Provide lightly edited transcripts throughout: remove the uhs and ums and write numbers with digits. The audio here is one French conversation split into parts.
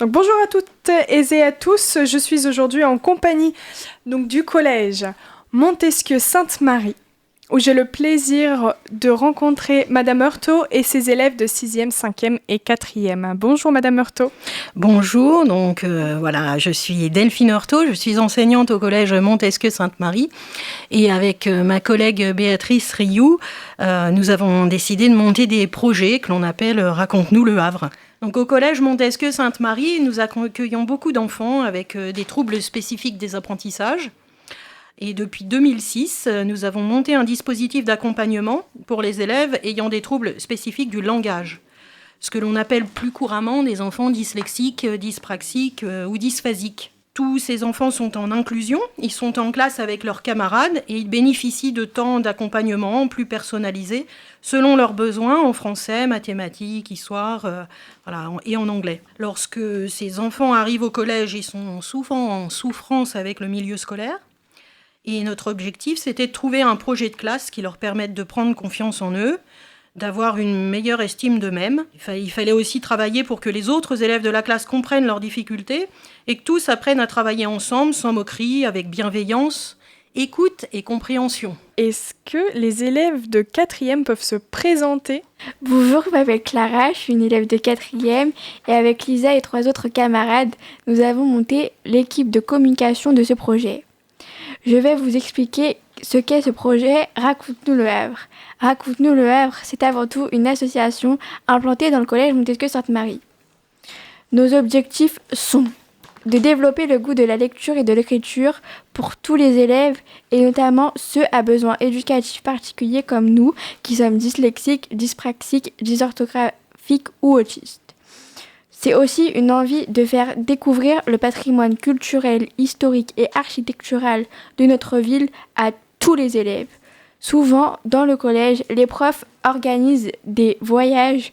Donc bonjour à toutes et à tous, je suis aujourd'hui en compagnie du collège Montesquieu Sainte-Marie, où j'ai le plaisir de rencontrer Madame Heurtaud et ses élèves de 6e, 5e et 4e. Bonjour Madame Heurtaud. Bonjour, voilà, je suis Delphine Heurtaud, je suis enseignante au collège Montesquieu Sainte-Marie et avec ma collègue Béatrice Rioux, nous avons décidé de monter des projets que l'on appelle Raconte-nous le Havre. Donc au collège Montesquieu Sainte-Marie, nous accueillons beaucoup d'enfants avec des troubles spécifiques des apprentissages. Et depuis 2006, nous avons monté un dispositif d'accompagnement pour les élèves ayant des troubles spécifiques du langage. Ce que l'on appelle plus couramment des enfants dyslexiques, dyspraxiques ou dysphasiques. Tous ces enfants sont en inclusion, ils sont en classe avec leurs camarades et ils bénéficient de temps d'accompagnement plus personnalisés selon leurs besoins en français, mathématiques, histoire et en anglais. Lorsque ces enfants arrivent au collège, ils sont souvent en souffrance avec le milieu scolaire. Et notre objectif, c'était de trouver un projet de classe qui leur permette de prendre confiance en eux, d'avoir une meilleure estime d'eux-mêmes. Il fallait aussi travailler pour que les autres élèves de la classe comprennent leurs difficultés et que tous apprennent à travailler ensemble, sans moquerie, avec bienveillance, écoute et compréhension. Est-ce que les élèves de 4e peuvent se présenter ? Bonjour, je m'appelle Clara, je suis une élève de 4e et avec Lisa et 3 autres camarades, nous avons monté l'équipe de communication de ce projet. Je vais vous expliquer ce qu'est ce projet Raconte-nous le Havre. Raconte-nous le Havre, c'est avant tout une association implantée dans le collège Montesquieu Sainte-Marie. Nos objectifs sont de développer le goût de la lecture et de l'écriture pour tous les élèves et notamment ceux à besoins éducatifs particuliers comme nous qui sommes dyslexiques, dyspraxiques, dysorthographiques ou autistes. C'est aussi une envie de faire découvrir le patrimoine culturel, historique et architectural de notre ville à tous les élèves. Souvent, dans le collège, les profs organisent des voyages,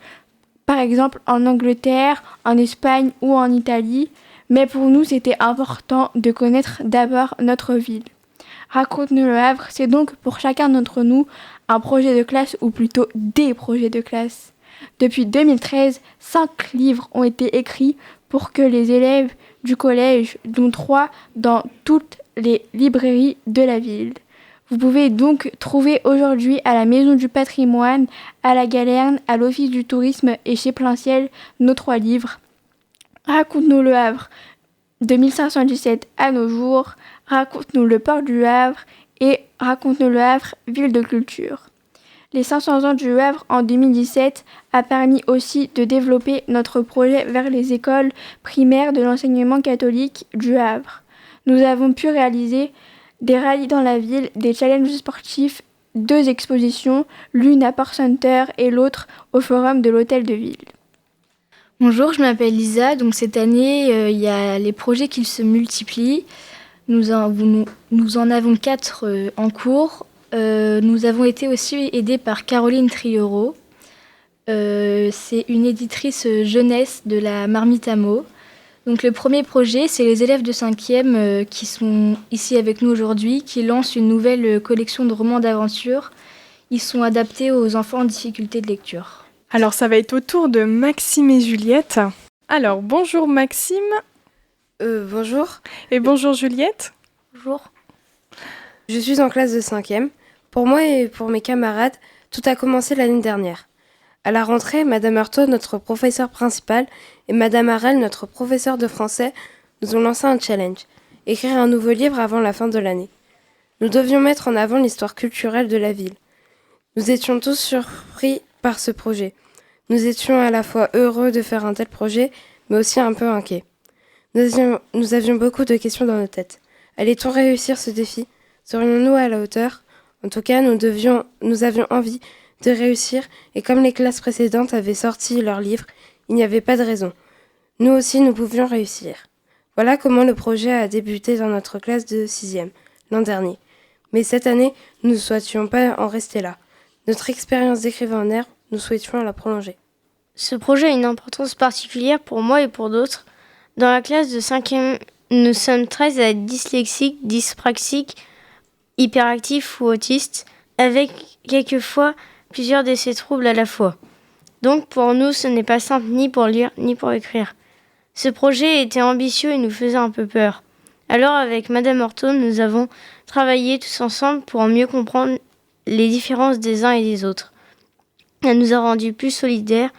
par exemple en Angleterre, en Espagne ou en Italie, mais pour nous, c'était important de connaître d'abord notre ville. Raconte-nous le Havre, c'est donc pour chacun d'entre nous un projet de classe ou plutôt des projets de classe. Depuis 2013, 5 livres ont été écrits pour que les élèves du collège, dont 3 dans toutes les librairies de la ville. Vous pouvez donc trouver aujourd'hui à la Maison du Patrimoine, à la Galerne, à l'Office du Tourisme et chez Planciel nos 3 livres. Raconte-nous le Havre de 1517 à nos jours, Raconte-nous le port du Havre et Raconte-nous le Havre, ville de culture. Les 500 ans du Havre en 2017 a permis aussi de développer notre projet vers les écoles primaires de l'enseignement catholique du Havre. Nous avons pu réaliser des rallyes dans la ville, des challenges sportifs, 2 expositions, l'une à Port Center et l'autre au forum de l'hôtel de ville. Bonjour, je m'appelle Lisa. Donc cette année, il y a les projets qui se multiplient. Nous en avons 4 en cours. Nous avons été aussi aidés par Caroline Trieuro. C'est une éditrice jeunesse de la Marmite à mots. Donc le premier projet, c'est les élèves de 5e qui sont ici avec nous aujourd'hui, qui lancent une nouvelle collection de romans d'aventure. Ils sont adaptés aux enfants en difficulté de lecture. Alors ça va être au tour de Maxime et Juliette. Alors bonjour Maxime. Bonjour. Et bonjour Juliette. Bonjour. Je suis en classe de 5e. Pour moi et pour mes camarades, tout a commencé l'année dernière. À la rentrée, Madame Heurtaud, notre professeure principale, et Madame Harel, notre professeure de français, nous ont lancé un challenge, écrire un nouveau livre avant la fin de l'année. Nous devions mettre en avant l'histoire culturelle de la ville. Nous étions tous surpris par ce projet. Nous étions à la fois heureux de faire un tel projet, mais aussi un peu inquiets. Nous avions beaucoup de questions dans nos têtes. Allait-on réussir ce défi ? Serions-nous à la hauteur ? En tout cas, nous avions envie de réussir et comme les classes précédentes avaient sorti leurs livres, il n'y avait pas de raison. Nous aussi, nous pouvions réussir. Voilà comment le projet a débuté dans notre classe de 6e, l'an dernier. Mais cette année, nous ne souhaitions pas en rester là. Notre expérience d'écrivain en herbe, nous souhaitions la prolonger. Ce projet a une importance particulière pour moi et pour d'autres. Dans la classe de 5e, nous sommes 13 à être dyslexiques, dyspraxiques, hyperactifs ou autistes, avec quelquefois plusieurs de ces troubles à la fois. Donc pour nous, ce n'est pas simple ni pour lire ni pour écrire. Ce projet était ambitieux et nous faisait un peu peur. Alors avec Madame Horto, nous avons travaillé tous ensemble pour mieux comprendre les différences des uns et des autres. Elle nous a rendus plus solidaires.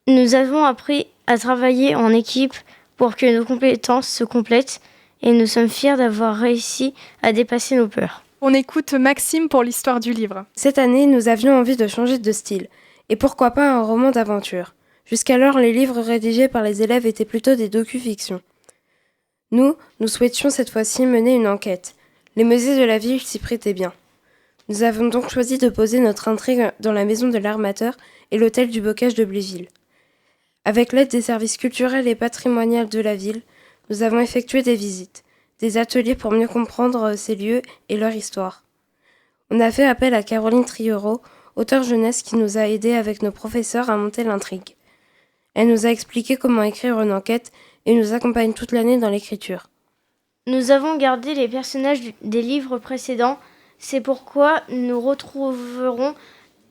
Nous avons appris à travailler en équipe pour que nos compétences se complètent et nous sommes fiers d'avoir réussi à dépasser nos peurs. On écoute Maxime pour l'histoire du livre. Cette année, nous avions envie de changer de style. Et pourquoi pas un roman d'aventure. Jusqu'alors, les livres rédigés par les élèves étaient plutôt des docu-fictions. Nous souhaitions cette fois-ci mener une enquête. Les musées de la ville s'y prêtaient bien. Nous avons donc choisi de poser notre intrigue dans la maison de l'armateur et l'hôtel du Bocage de Bléville. Avec l'aide des services culturels et patrimoniaux de la ville, nous avons effectué des visites, des ateliers pour mieux comprendre ces lieux et leur histoire. On a fait appel à Caroline Triereau, auteure jeunesse qui nous a aidés avec nos professeurs à monter l'intrigue. Elle nous a expliqué comment écrire une enquête et nous accompagne toute l'année dans l'écriture. Nous avons gardé les personnages des livres précédents. C'est pourquoi nous retrouverons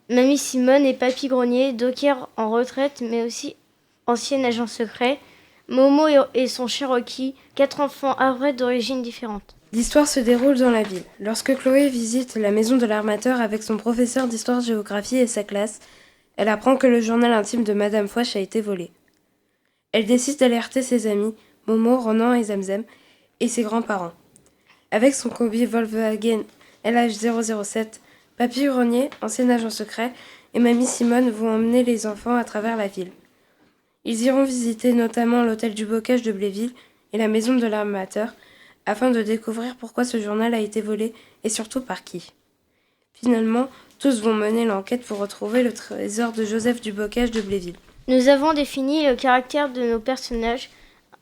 Mamie Simone et Papy Grenier, docker en retraite mais aussi ancien agent secret, Momo et son Cherokee, 4 enfants havrais d'origines différentes. L'histoire se déroule dans la ville. Lorsque Chloé visite la maison de l'armateur avec son professeur d'histoire-géographie et sa classe, elle apprend que le journal intime de Madame Fouache a été volé. Elle décide d'alerter ses amis, Momo, Ronan et Zamzem, et ses grands-parents. Avec son combi Volkswagen LH007, Papy Grenier, ancien agent secret, et Mamie Simone vont emmener les enfants à travers la ville. Ils iront visiter notamment l'hôtel du Bocage de Bléville et la maison de l'armateur, afin de découvrir pourquoi ce journal a été volé et surtout par qui. Finalement, tous vont mener l'enquête pour retrouver le trésor de Joseph du Bocage de Bléville. Nous avons défini le caractère de nos personnages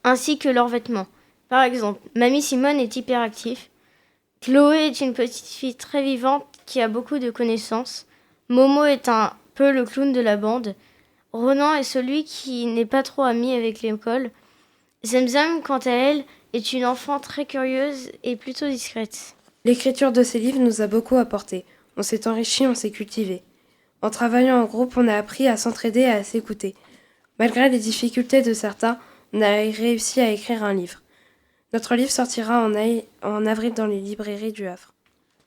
ainsi que leurs vêtements. Par exemple, Mamie Simone est hyperactive. Chloé est une petite fille très vivante qui a beaucoup de connaissances. Momo est un peu le clown de la bande. Ronan est celui qui n'est pas trop ami avec l'école. Zamzam, quant à elle, est une enfant très curieuse et plutôt discrète. L'écriture de ces livres nous a beaucoup apporté. On s'est enrichi, on s'est cultivé. En travaillant en groupe, on a appris à s'entraider et à s'écouter. Malgré les difficultés de certains, on a réussi à écrire un livre. Notre livre sortira en avril dans les librairies du Havre.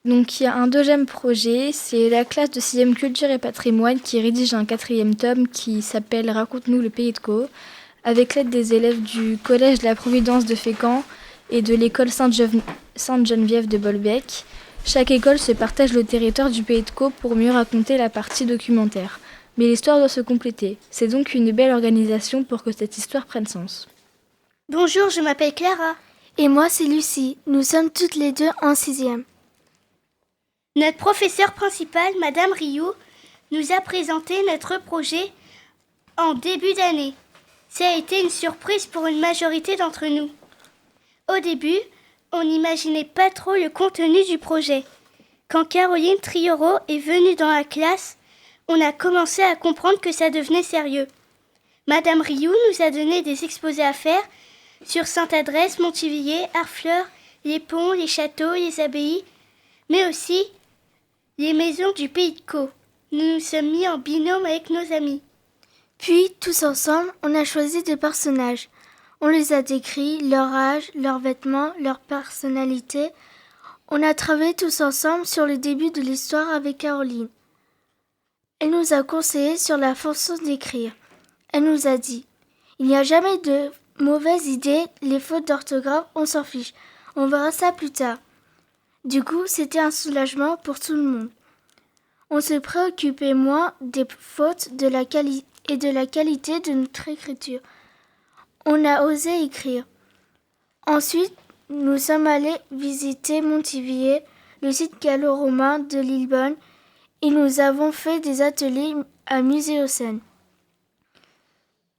Donc il y a un deuxième projet, c'est la classe de 6e culture et patrimoine qui rédige un 4e tome qui s'appelle Raconte-nous le pays de Caux, avec l'aide des élèves du collège de la Providence de Fécamp et de l'école Sainte-Geneviève de Bolbec. Chaque école se partage le territoire du pays de Caux pour mieux raconter la partie documentaire. Mais l'histoire doit se compléter. C'est donc une belle organisation pour que cette histoire prenne sens. Bonjour, je m'appelle Clara. Et moi, c'est Lucie. Nous sommes toutes les deux en 6e. Notre professeure principale, Madame Rioux, nous a présenté notre projet en début d'année. Ça a été une surprise pour une majorité d'entre nous. Au début, on n'imaginait pas trop le contenu du projet. Quand Caroline Triereau est venue dans la classe, on a commencé à comprendre que ça devenait sérieux. Madame Rioux nous a donné des exposés à faire sur Sainte-Adresse, Montivilliers, Harfleur, les ponts, les châteaux, les abbayes, mais aussi les maisons du pays de Caux. Nous nous sommes mis en binôme avec nos amis. Puis, tous ensemble, on a choisi des personnages. On les a décrits, leur âge, leurs vêtements, leur personnalité. On a travaillé tous ensemble sur le début de l'histoire avec Caroline. Elle nous a conseillé sur la façon d'écrire. Elle nous a dit « Il n'y a jamais de mauvaises idées, les fautes d'orthographe, on s'en fiche. On verra ça plus tard. » Du coup, c'était un soulagement pour tout le monde. On se préoccupait moins des fautes et de la qualité de notre écriture. On a osé écrire. Ensuite, nous sommes allés visiter Montivilliers, le site gallo-romain de Lillebonne, et nous avons fait des ateliers à Muséocène.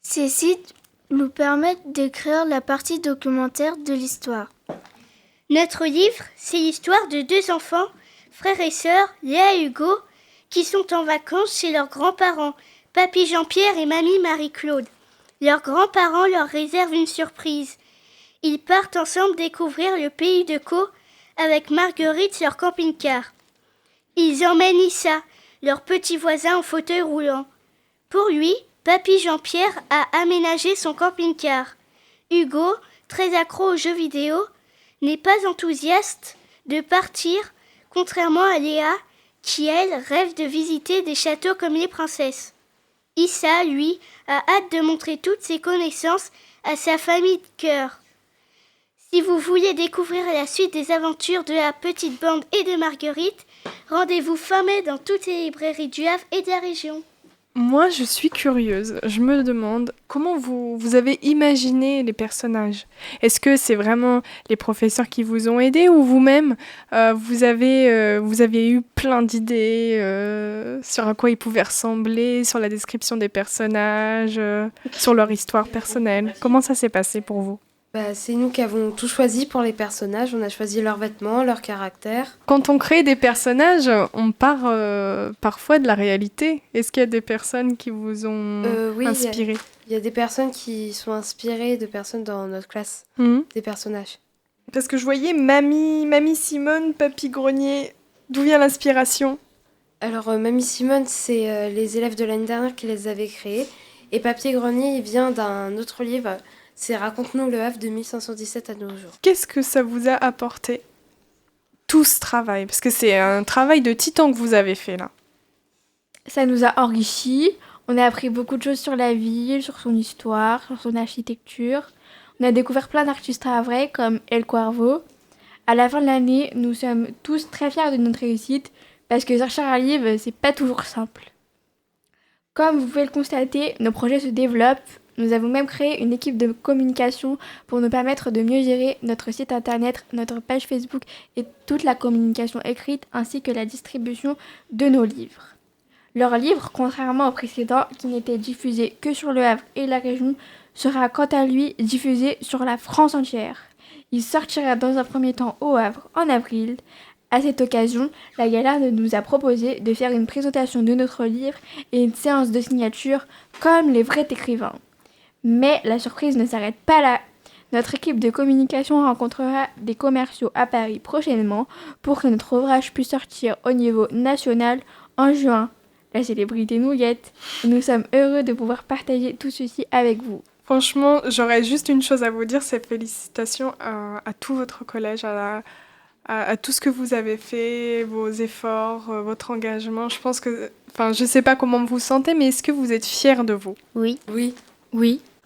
Ces sites nous permettent d'écrire la partie documentaire de l'histoire. Notre livre, c'est l'histoire de 2 enfants, frères et sœurs, Léa et Hugo, qui sont en vacances chez leurs grands-parents, Papy Jean-Pierre et Mamie Marie-Claude. Leurs grands-parents leur réservent une surprise. Ils partent ensemble découvrir le pays de Caux avec Marguerite, leur camping-car. Ils emmènent Issa, leur petit voisin en fauteuil roulant. Pour lui, Papy Jean-Pierre a aménagé son camping-car. Hugo, très accro aux jeux vidéo, n'est pas enthousiaste de partir, contrairement à Léa, qui, elle, rêve de visiter des châteaux comme les princesses. Issa, lui, a hâte de montrer toutes ses connaissances à sa famille de cœur. Si vous voulez découvrir la suite des aventures de la petite bande et de Marguerite, rendez-vous fin mai dans toutes les librairies du Havre et de la région. Moi, je suis curieuse. Je me demande comment vous avez imaginé les personnages. Est-ce que c'est vraiment les professeurs qui vous ont aidé ou vous-même, vous avez eu plein d'idées sur à quoi ils pouvaient ressembler, sur la description des personnages, sur leur histoire personnelle. Comment ça s'est passé pour vous ? C'est nous qui avons tout choisi pour les personnages. On a choisi leurs vêtements, leur caractère. Quand on crée des personnages, on part parfois de la réalité. Est-ce qu'il y a des personnes qui vous ont inspiré ? Il y a des personnes qui sont inspirées de personnes dans notre classe, des personnages. Parce que je voyais Mamie Simone, Papy Grenier. D'où vient l'inspiration ? Alors, Mamie Simone, c'est les élèves de l'année dernière qui les avaient créés. Et Papier Grenier, il vient d'un autre livre. C'est Raconte-nous le Havre de 1517 à nos jours. Qu'est-ce que ça vous a apporté, tout ce travail ? Parce que c'est un travail de titan que vous avez fait là. Ça nous a enrichis. On a appris beaucoup de choses sur la ville, sur son histoire, sur son architecture. On a découvert plein d'artistes havrais comme El Cuervo. À la fin de l'année, nous sommes tous très fiers de notre réussite parce que chercher un livre, c'est pas toujours simple. Comme vous pouvez le constater, nos projets se développent. Nous avons même créé une équipe de communication pour nous permettre de mieux gérer notre site internet, notre page Facebook et toute la communication écrite ainsi que la distribution de nos livres. Leur livre, contrairement au précédent qui n'était diffusé que sur le Havre et la région, sera quant à lui diffusé sur la France entière. Il sortira dans un premier temps au Havre en avril. À cette occasion, la Gaillarde nous a proposé de faire une présentation de notre livre et une séance de signature comme les vrais écrivains. Mais la surprise ne s'arrête pas là. Notre équipe de communication rencontrera des commerciaux à Paris prochainement pour que notre ouvrage puisse sortir au niveau national en juin. La célébrité nous guette et nous sommes heureux de pouvoir partager tout ceci avec vous. Franchement, j'aurais juste une chose à vous dire, c'est félicitations à tout votre collège, à tout ce que vous avez fait, vos efforts, votre engagement. Je pense que, je sais pas comment vous vous sentez, mais est-ce que vous êtes fiers de vous ? Oui.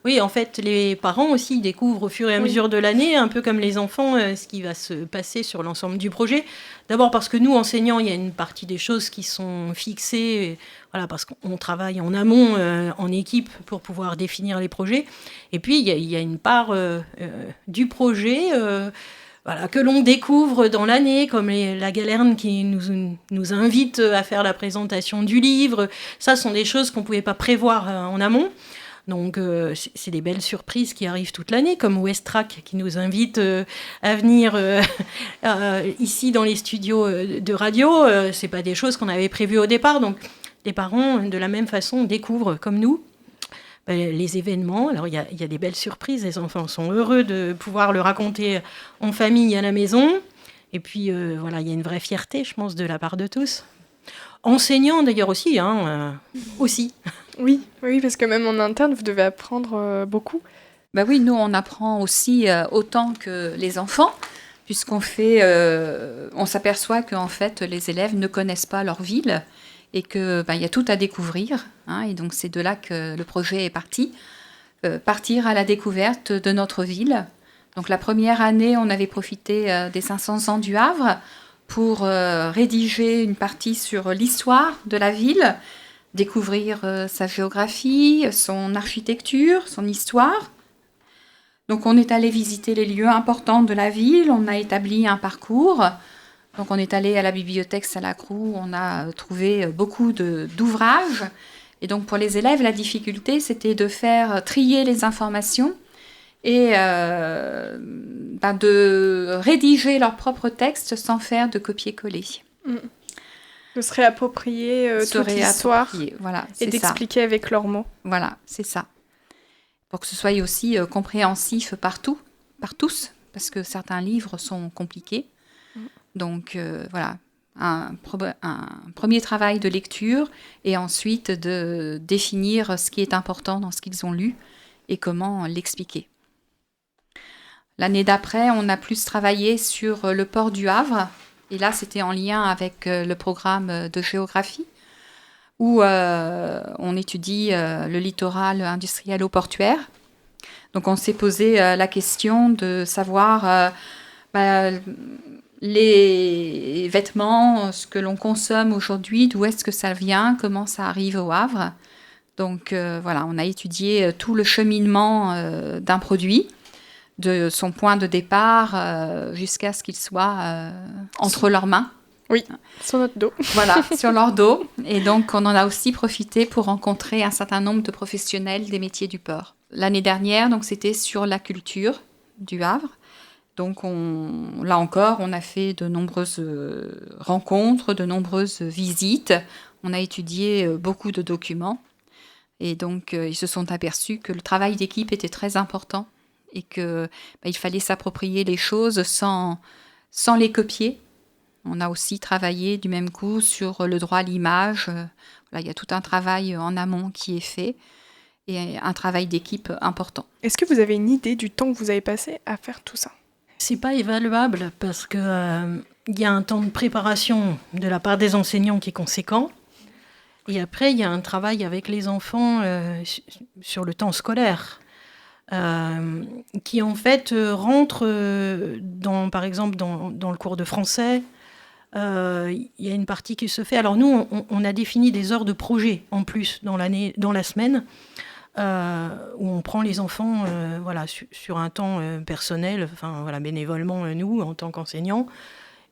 Oui, en fait, les parents aussi découvrent au fur et à mesure de l'année, un peu comme les enfants, ce qui va se passer sur l'ensemble du projet. D'abord parce que nous, enseignants, il y a une partie des choses qui sont fixées, voilà, parce qu'on travaille en amont, en équipe, pour pouvoir définir les projets. Et puis, il y a une part du projet que l'on découvre dans l'année, comme la Galerne qui nous invite à faire la présentation du livre. Ça, sont des choses qu'on ne pouvait pas prévoir en amont. Donc, c'est des belles surprises qui arrivent toute l'année, comme Westrack qui nous invite à venir ici dans les studios de radio. C'est pas des choses qu'on avait prévues au départ. Donc, les parents, de la même façon, découvrent, comme nous, les événements. Alors, il y a des belles surprises. Les enfants sont heureux de pouvoir le raconter en famille à la maison. Et puis, il y a une vraie fierté, je pense, de la part de tous. Enseignants, d'ailleurs, aussi. Aussi. Oui, parce que même en interne, vous devez apprendre beaucoup. Oui, nous, on apprend aussi autant que les enfants, puisqu'on on s'aperçoit qu'en fait, les élèves ne connaissent pas leur ville et qu'il y a tout à découvrir. Et donc, c'est de là que le projet est parti. Partir à la découverte de notre ville. Donc, la première année, on avait profité des 500 ans du Havre pour rédiger une partie sur l'histoire de la ville, découvrir sa géographie, son architecture, son histoire. Donc on est allé visiter les lieux importants de la ville, on a établi un parcours. Donc on est allé à la bibliothèque Salacrou, on a trouvé beaucoup d'ouvrages. Et donc pour les élèves, la difficulté, c'était de faire trier les informations et de rédiger leur propre texte sans faire de copier-coller. De se réapproprier toute l'histoire voilà, et d'expliquer avec leurs mots. Voilà, c'est ça. Pour que ce soit aussi compréhensif par tous, parce que certains livres sont compliqués. Donc un premier travail de lecture et ensuite de définir ce qui est important dans ce qu'ils ont lu et comment l'expliquer. L'année d'après, on a plus travaillé sur le port du Havre. Et là, c'était en lien avec le programme de géographie, où on étudie le littoral industriel ou portuaire. Donc, on s'est posé la question de savoir les vêtements, ce que l'on consomme aujourd'hui, d'où est-ce que ça vient, comment ça arrive au Havre. Donc, voilà, on a étudié tout le cheminement d'un produit, de son point de départ jusqu'à ce qu'il soit entre leurs mains. Oui, sur notre dos. Voilà, sur leur dos. Et donc, on en a aussi profité pour rencontrer un certain nombre de professionnels des métiers du port. L'année dernière, donc, c'était sur la culture du Havre. Donc, là encore, on a fait de nombreuses rencontres, de nombreuses visites. On a étudié beaucoup de documents. Et donc, ils se sont aperçus que le travail d'équipe était très important et qu'il fallait s'approprier les choses sans les copier. On a aussi travaillé du même coup sur le droit à l'image. Voilà, il y a tout un travail en amont qui est fait et un travail d'équipe important. Est-ce que vous avez une idée du temps que vous avez passé à faire tout ça ? C'est pas évaluable parce que y a un temps de préparation de la part des enseignants qui est conséquent. Et après, il y a un travail avec les enfants sur le temps scolaire. Qui en fait rentre par exemple dans le cours de français. Il y a une partie qui se fait. Alors nous, on a défini des heures de projet en plus dans la semaine, où on prend les enfants sur un temps personnel, bénévolement nous en tant qu'enseignants,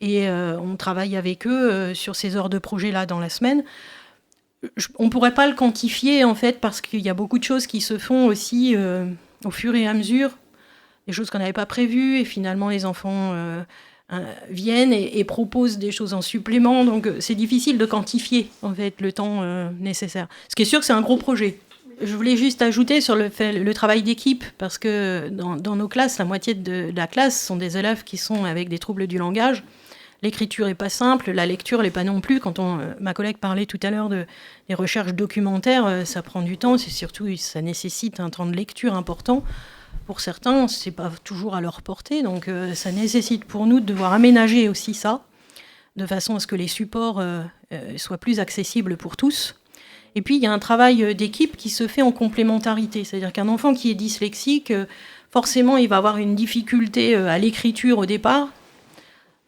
et on travaille avec eux sur ces heures de projet là dans la semaine. On ne pourrait pas le quantifier en fait parce qu'il y a beaucoup de choses qui se font aussi au fur et à mesure, des choses qu'on n'avait pas prévues, et finalement les enfants viennent et proposent des choses en supplément, donc c'est difficile de quantifier en fait le temps nécessaire. Ce qui est sûr que c'est un gros projet. Je voulais juste ajouter sur le travail d'équipe, parce que dans nos classes, la moitié de la classe sont des élèves qui sont avec des troubles du langage. L'écriture n'est pas simple, la lecture l'est pas non plus. Quand ma collègue parlait tout à l'heure des recherches documentaires, ça prend du temps, ça nécessite un temps de lecture important. Pour certains, c'est pas toujours à leur portée, donc ça nécessite pour nous de devoir aménager aussi ça, de façon à ce que les supports soient plus accessibles pour tous. Et puis, il y a un travail d'équipe qui se fait en complémentarité, c'est-à-dire qu'un enfant qui est dyslexique, forcément, il va avoir une difficulté à l'écriture au départ,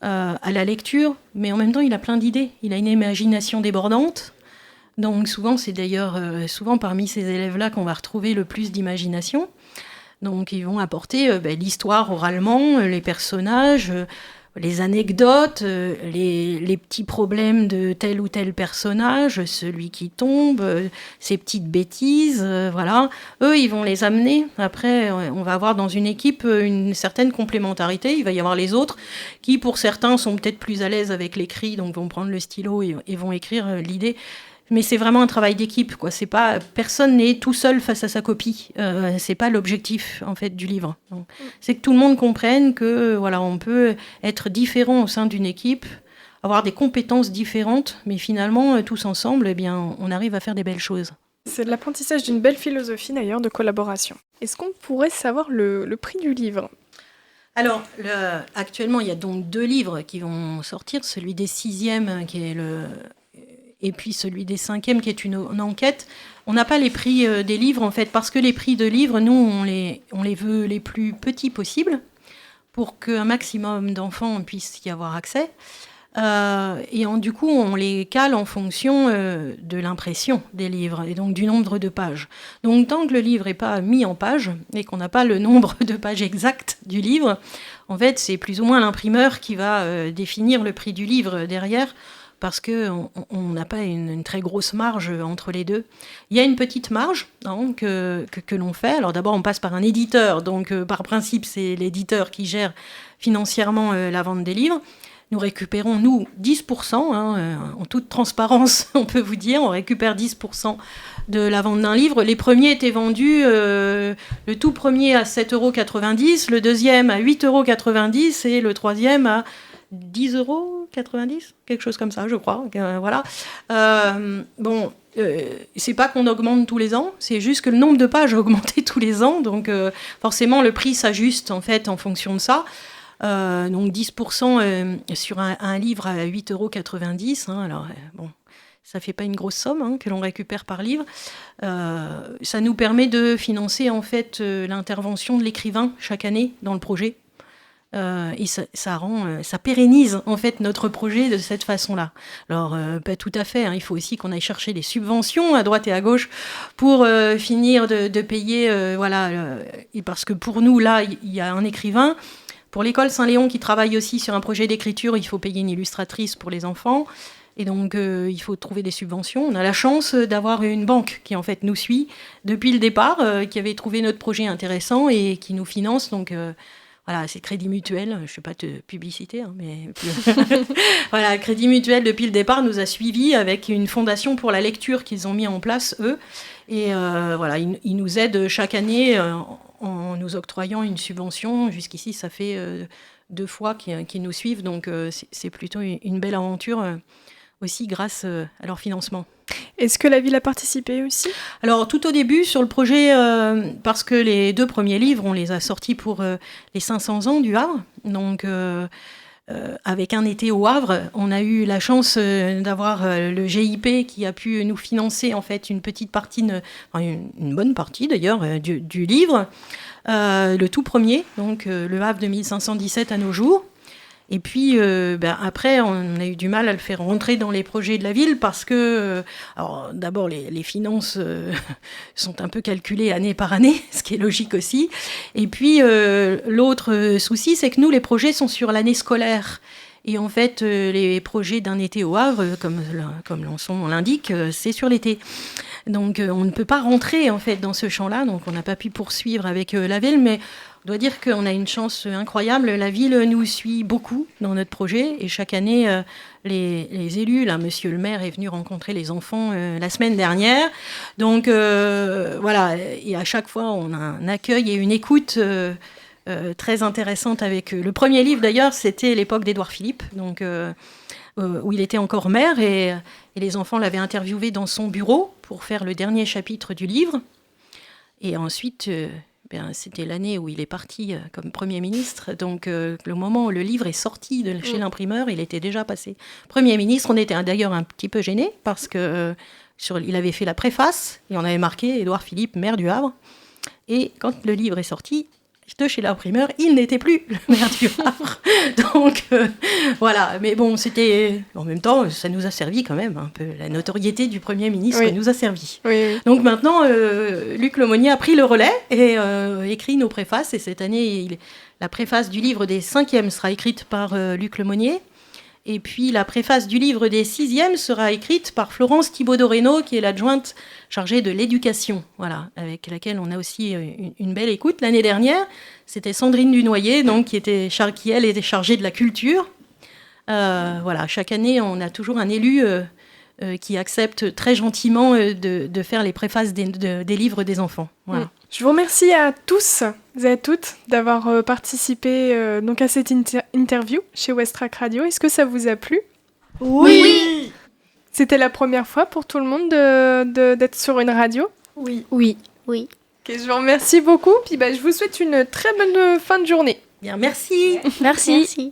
à la lecture, mais en même temps, il a plein d'idées. Il a une imagination débordante. Donc souvent, c'est d'ailleurs parmi ces élèves-là qu'on va retrouver le plus d'imagination. Donc ils vont apporter l'histoire oralement, les personnages, les anecdotes, les petits problèmes de tel ou tel personnage, celui qui tombe, ses petites bêtises, voilà. Eux, ils vont les amener. Après, on va avoir dans une équipe une certaine complémentarité. Il va y avoir les autres qui, pour certains, sont peut-être plus à l'aise avec l'écrit, donc vont prendre le stylo et vont écrire l'idée. Mais c'est vraiment un travail d'équipe, quoi. C'est pas, personne n'est tout seul face à sa copie. C'est pas l'objectif, en fait, du livre. Donc, c'est que tout le monde comprenne que, voilà, on peut être différent au sein d'une équipe, avoir des compétences différentes, mais finalement, tous ensemble, eh bien, on arrive à faire des belles choses. C'est de l'apprentissage d'une belle philosophie, d'ailleurs, de collaboration. Est-ce qu'on pourrait savoir le prix du livre ? Alors, actuellement, il y a donc 2 livres qui vont sortir. Celui des 6e, qui est et puis celui des 5e, qui est une enquête. On n'a pas les prix des livres, en fait, parce que les prix de livres, nous, on les veut les plus petits possibles, pour qu'un maximum d'enfants puissent y avoir accès. Et du coup, on les cale en fonction de l'impression des livres, et donc du nombre de pages. Donc, tant que le livre n'est pas mis en pages, et qu'on n'a pas le nombre de pages exactes du livre, en fait, c'est plus ou moins l'imprimeur qui va définir le prix du livre derrière, parce qu'on n'a pas une très grosse marge entre les deux. Il y a une petite marge que l'on fait. Alors d'abord, on passe par un éditeur. Donc par principe, c'est l'éditeur qui gère financièrement la vente des livres. Nous récupérons, 10%, en toute transparence, on peut vous dire. On récupère 10% de la vente d'un livre. Les premiers étaient vendus, le tout premier à 7,90 €, le deuxième à 8,90 € et le troisième à 10,90 €, quelque chose comme ça, je crois. Voilà. c'est pas qu'on augmente tous les ans, c'est juste que le nombre de pages a augmenté tous les ans, donc forcément le prix s'ajuste en fait en fonction de ça. Donc 10% sur un livre à 8,90 €, hein, alors bon, ça fait pas une grosse somme que l'on récupère par livre. Ça nous permet de financer en fait l'intervention de l'écrivain chaque année dans le projet. Et ça pérennise en fait notre projet de cette façon-là. Alors pas tout à fait, il faut aussi qu'on aille chercher des subventions à droite et à gauche pour finir de payer, et parce que pour nous là il y a un écrivain. Pour l'école Saint-Léon qui travaille aussi sur un projet d'écriture, il faut payer une illustratrice pour les enfants. Et donc, il faut trouver des subventions. On a la chance d'avoir une banque qui, en fait, nous suit depuis le départ, qui avait trouvé notre projet intéressant et qui nous finance. Donc, voilà, c'est Crédit Mutuel. Je ne fais pas de publicité, mais... voilà, Crédit Mutuel, depuis le départ, nous a suivis avec une fondation pour la lecture qu'ils ont mis en place, eux. Et voilà, ils nous aident chaque année en nous octroyant une subvention. Jusqu'ici, ça fait 2 fois qu'ils nous suivent. Donc, c'est plutôt une belle aventure aussi grâce à leur financement. Est-ce que la ville a participé aussi ? Alors, tout au début, sur le projet, parce que les 2 premiers livres, on les a sortis pour les 500 ans du Havre. Donc, avec un été au Havre, on a eu la chance d'avoir le GIP qui a pu nous financer en fait une petite partie, une bonne partie d'ailleurs, du livre. Le tout premier, donc le Havre de 1517 à nos jours. Et puis, après, on a eu du mal à le faire rentrer dans les projets de la ville parce que, alors, d'abord, les finances sont un peu calculées année par année, ce qui est logique aussi. Et puis, l'autre souci, c'est que nous, les projets sont sur l'année scolaire. Et en fait, les projets d'un été au Havre, comme l'on l'indique, c'est sur l'été. Donc, on ne peut pas rentrer, en fait, dans ce champ-là. Donc, on n'a pas pu poursuivre avec la ville, mais... On doit dire qu'on a une chance incroyable. La ville nous suit beaucoup dans notre projet. Et chaque année, les élus, là, monsieur le maire est venu rencontrer les enfants la semaine dernière. Donc, voilà. Et à chaque fois, on a un accueil et une écoute très intéressante avec eux. Le premier livre, d'ailleurs, c'était l'époque d'Édouard Philippe, donc, où il était encore maire. Et les enfants l'avaient interviewé dans son bureau pour faire le dernier chapitre du livre. Et ensuite... c'était l'année où il est parti comme Premier ministre. Donc, le moment où le livre est sorti de chez l'imprimeur, il était déjà passé Premier ministre. On était d'ailleurs un petit peu gênés parce qu'il avait fait la préface et on avait marqué Édouard Philippe, maire du Havre. Et quand le livre est sorti de chez l'imprimeur, il n'était plus le maire du Havre. Donc, voilà. Mais bon, c'était... En même temps, ça nous a servi quand même un peu. La notoriété du Premier ministre nous a servi. Oui. Donc maintenant, Luc Lemonnier a pris le relais et écrit nos préfaces. Et cette année, la préface du livre des 5e sera écrite par Luc Lemonnier. Et puis la préface du livre des 6e sera écrite par Florence Thibaud-Doreno, qui est l'adjointe chargée de l'éducation, voilà, avec laquelle on a aussi une belle écoute. L'année dernière, c'était Sandrine Dunoyer, donc, qui elle était chargée de la culture. Voilà, chaque année, on a toujours un élu qui accepte très gentiment de faire les préfaces des livres des enfants. Voilà. Je vous remercie à tous et à toutes d'avoir participé donc à cette interview chez Westrack Radio. Est-ce que ça vous a plu ? Oui. C'était la première fois pour tout le monde d'être sur une radio ? Oui. Oui. Ok, je vous remercie beaucoup. Puis je vous souhaite une très bonne fin de journée. Bien, merci. Merci.